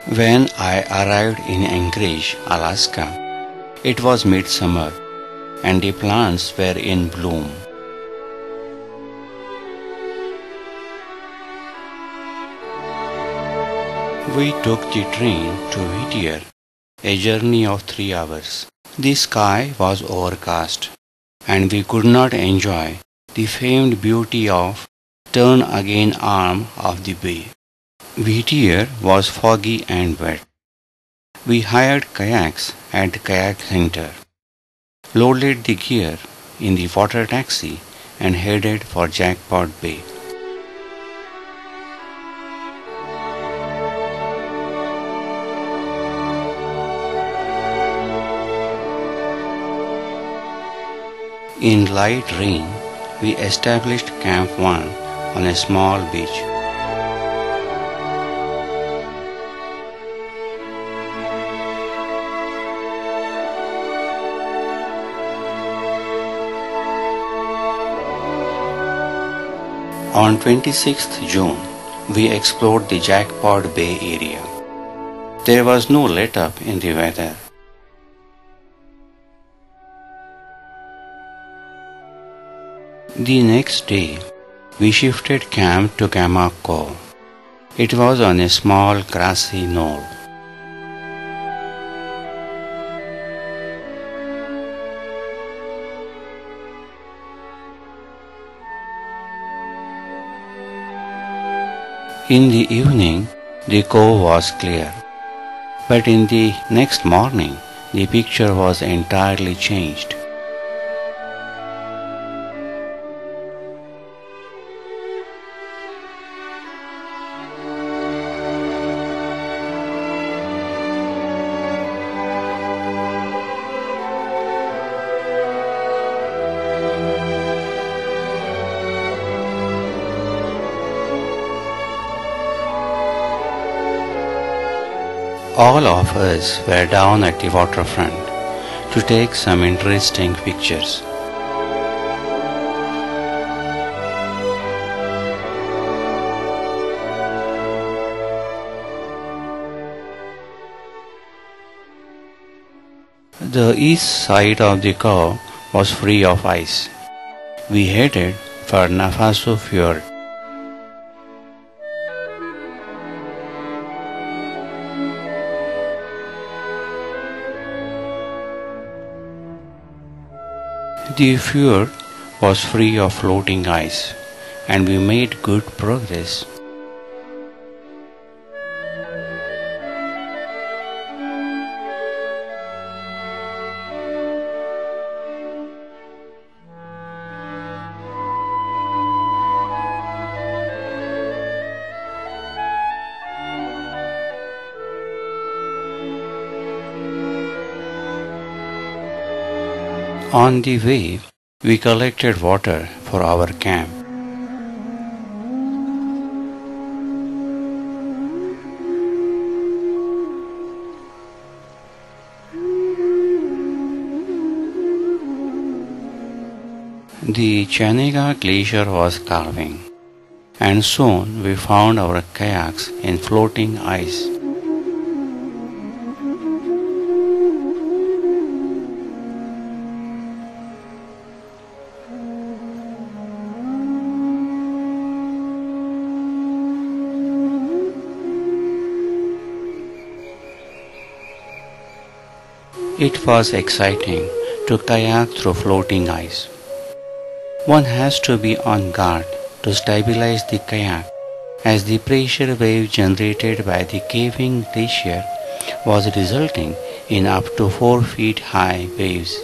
When I arrived in Anchorage, Alaska, it was midsummer and the plants were in bloom. We took the train to Whittier, a journey of 3 hours. The sky was overcast, and we could not enjoy the famed beauty of Turn Again arm of the bay. Whittier was foggy and wet. We hired kayaks at the Kayak Center, loaded the gear in the water taxi, and headed for Jackpot Bay. In light rain, we established Camp 1 on a small beach. On 26th June, we explored the Jackpot Bay area. There was no let-up in the weather. The next day, we shifted camp to Gaamaak Cove. It was on a small grassy knoll. In the evening, the cove was clear, but in the next morning, the picture was entirely changed. All of us were down at the waterfront to take some interesting pictures. The east side of the cove was free of ice. We headed for Nassau Fiord. The fjord was free of floating ice, and we made good progress. On the way, we collected water for our camp. The Chaniga Glacier was calving, and soon we found our kayaks in floating ice. It was exciting to kayak through floating ice. One has to be on guard to stabilize the kayak, as the pressure wave generated by the caving glacier was resulting in up to 4 feet high waves.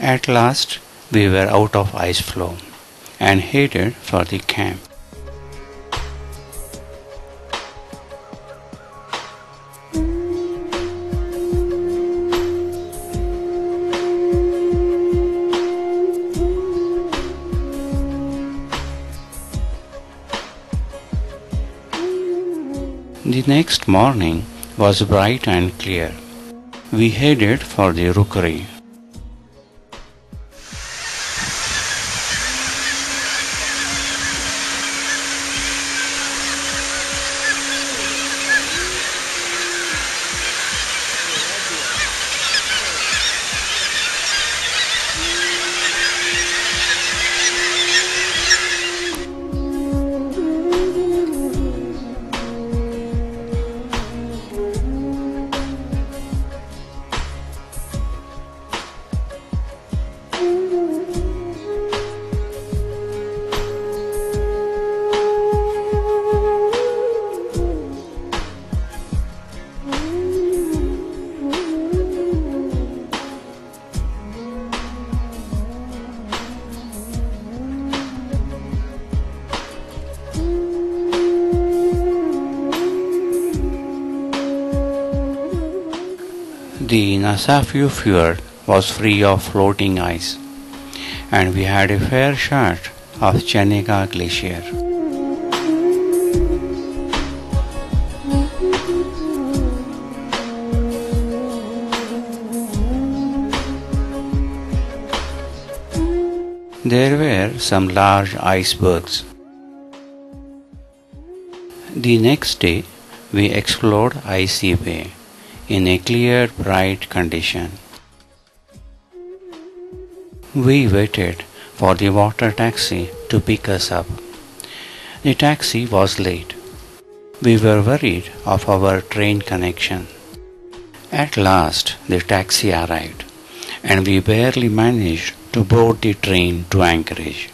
At last, we were out of ice floe and headed for the camp. The next morning was bright and clear. We headed for the rookery. The Nassau Fiord was free of floating ice, and we had a fair shot of Kayak Glacier. There were some large icebergs. The next day, we explored Icy Bay in a clear, bright condition. We waited for the water taxi to pick us up. The taxi was late. We were worried of our train connection. At last, the taxi arrived, and we barely managed to board the train to Anchorage.